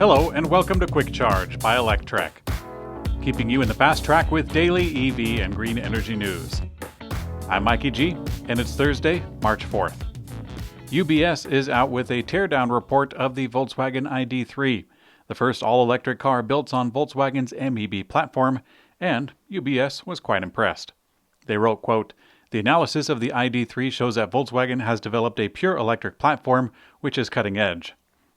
Hello and welcome to Quick Charge by Electrek, keeping you in the fast track with daily EV and green energy news. I'm Mikey G, and it's Thursday, March 4th. UBS is out with a teardown report of the Volkswagen ID.3, the first all-electric car built on Volkswagen's MEB platform, and UBS was quite impressed. They wrote, quote, "The analysis of the ID.3 shows that Volkswagen has developed a pure electric platform, which is cutting edge.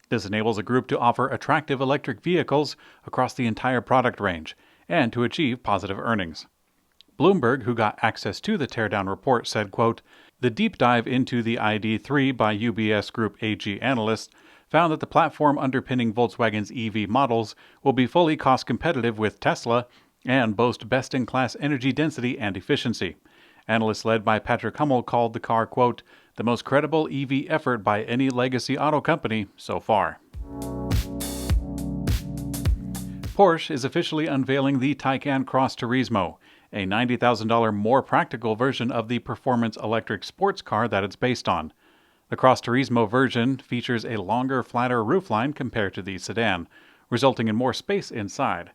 This enables a group to offer attractive electric vehicles across the entire product range and to achieve positive earnings." Bloomberg, who got access to the teardown report, said, quote, "The deep dive into the ID.3 by UBS Group AG analysts found that the platform underpinning Volkswagen's EV models will be fully cost competitive with Tesla and boast best-in-class energy density and efficiency. Analysts led by Patrick Hummel called the car, quote, the most credible EV effort by any legacy auto company so far." Porsche is officially unveiling the Taycan Cross Turismo, a $90,000 more practical version of the performance electric sports car that it's based on. The Cross Turismo version features a longer, flatter roofline compared to the sedan, resulting in more space inside.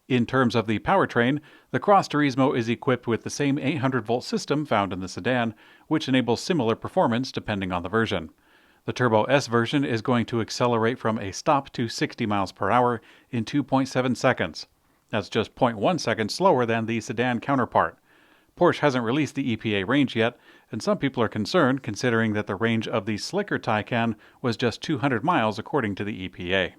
In terms of the powertrain, the Cross Turismo is equipped with the same 800-volt system found in the sedan, which enables similar performance depending on the version. The Turbo S version is going to accelerate from a stop to 60 miles per hour in 2.7 seconds. That's just 0.1 seconds slower than the sedan counterpart. Porsche hasn't released the EPA range yet, and some people are concerned considering that the range of the slicker Taycan was just 200 miles according to the EPA.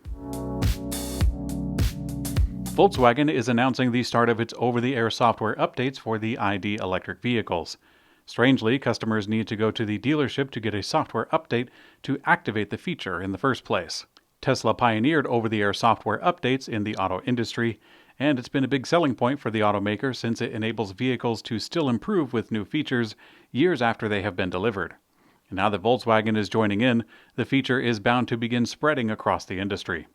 Volkswagen is announcing the start of its over-the-air software updates for the ID electric vehicles. Strangely, customers need to go to the dealership to get a software update to activate the feature in the first place. Tesla pioneered over-the-air software updates in the auto industry, and it's been a big selling point for the automaker since it enables vehicles to still improve with new features years after they have been delivered. And now that Volkswagen is joining in, the feature is bound to begin spreading across the industry.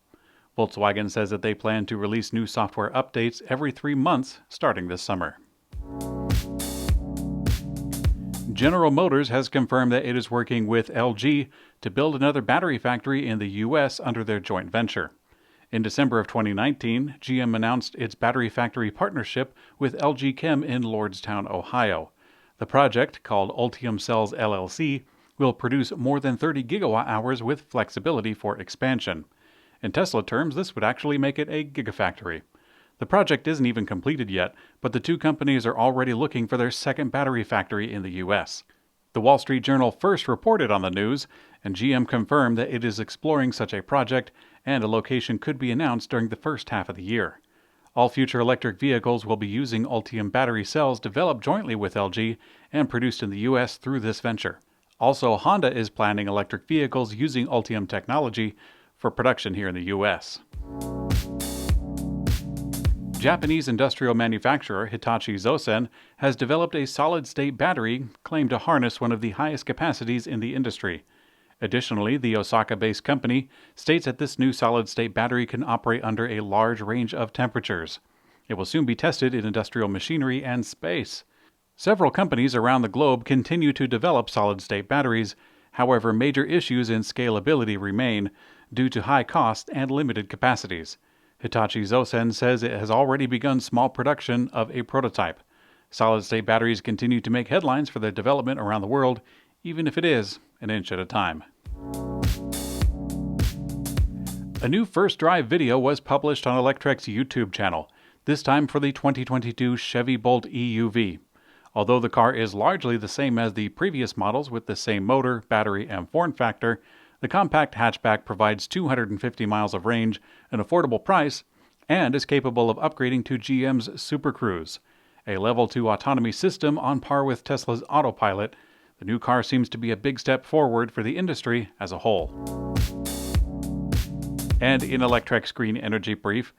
Volkswagen says that they plan to release new software updates every 3 months starting this summer. General Motors has confirmed that it is working with LG to build another battery factory in the U.S. under their joint venture. In December of 2019, GM announced its battery factory partnership with LG Chem in Lordstown, Ohio. The project, called Ultium Cells LLC, will produce more than 30 gigawatt-hours with flexibility for expansion. In Tesla terms, this would actually make it a gigafactory. The project isn't even completed yet, but the two companies are already looking for their second battery factory in the U.S. The Wall Street Journal first reported on the news, and GM confirmed that it is exploring such a project, and a location could be announced during the first half of the year. All future electric vehicles will be using Ultium battery cells developed jointly with LG and produced in the U.S. through this venture. Also, Honda is planning electric vehicles using Ultium technology for production here in the U.S. Japanese industrial manufacturer Hitachi Zosen has developed a solid-state battery claimed to harness one of the highest capacities in the industry. Additionally, the Osaka-based company states that this new solid-state battery can operate under a large range of temperatures. It will soon be tested in industrial machinery and space. Several companies around the globe continue to develop solid-state batteries. However, major issues in scalability remain due to high cost and limited capacities. Hitachi Zosen says it has already begun small production of a prototype. Solid-state batteries continue to make headlines for their development around the world, even if it is an inch at a time. A new first drive video was published on Electrek's YouTube channel, this time for the 2022 Chevy Bolt Euv. Although the car is largely the same as the previous models with the same motor, battery, and form factor, the compact hatchback provides 250 miles of range, an affordable price, and is capable of upgrading to GM's Super Cruise, a Level 2 autonomy system on par with Tesla's Autopilot. The new car seems to be a big step forward for the industry as a whole. And in Electrek's Green Energy Brief,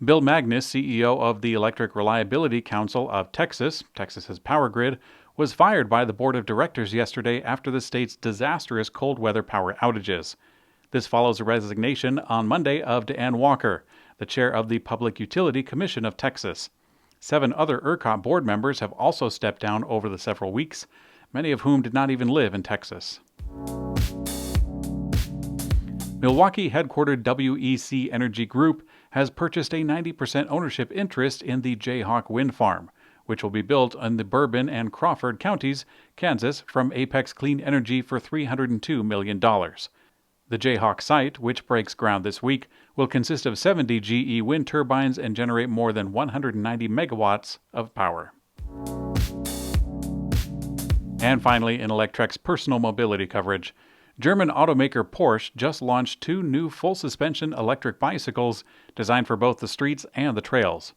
Bill Magnus, CEO of the Electric Reliability Council of Texas, Texas's power grid, was fired by the board of directors yesterday after the state's disastrous cold weather power outages. This follows a resignation on Monday of Deanne Walker, the chair of the Public Utility Commission of Texas. 7 other ERCOT board members have also stepped down over the several weeks, many of whom did not even live in Texas. Milwaukee-headquartered WEC Energy Group has purchased a 90% ownership interest in the Jayhawk Wind Farm, which will be built in the Bourbon and Crawford counties, Kansas, from Apex Clean Energy for $302 million. The Jayhawk site, which breaks ground this week, will consist of 70 GE wind turbines and generate more than 190 megawatts of power. And finally, in Electrek's personal mobility coverage, German automaker Porsche just launched 2 new full-suspension electric bicycles designed for both the streets and the trails.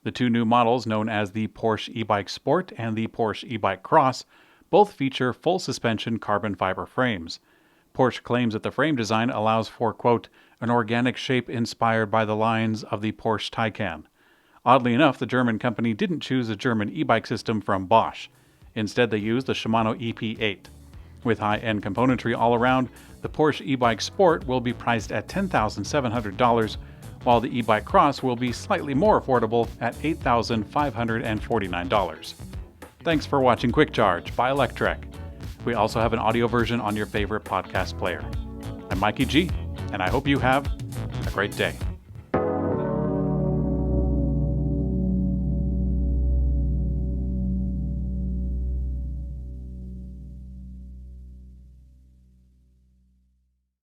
The 2 new models, known as the Porsche e-bike Sport and the Porsche e-bike Cross, both feature full-suspension carbon fiber frames. Porsche claims that the frame design allows for, quote, an organic shape inspired by the lines of the Porsche Taycan. Oddly enough, the German company didn't choose a German e-bike system from Bosch. Instead, they used the Shimano EP8. With high-end componentry all around, the Porsche e-bike Sport will be priced at $10,700, while the e-bike Cross will be slightly more affordable at $8,549. Thanks for watching Quick Charge by Electrek. We also have an audio version on your favorite podcast player. I'm Mikey G, and I hope you have a great day.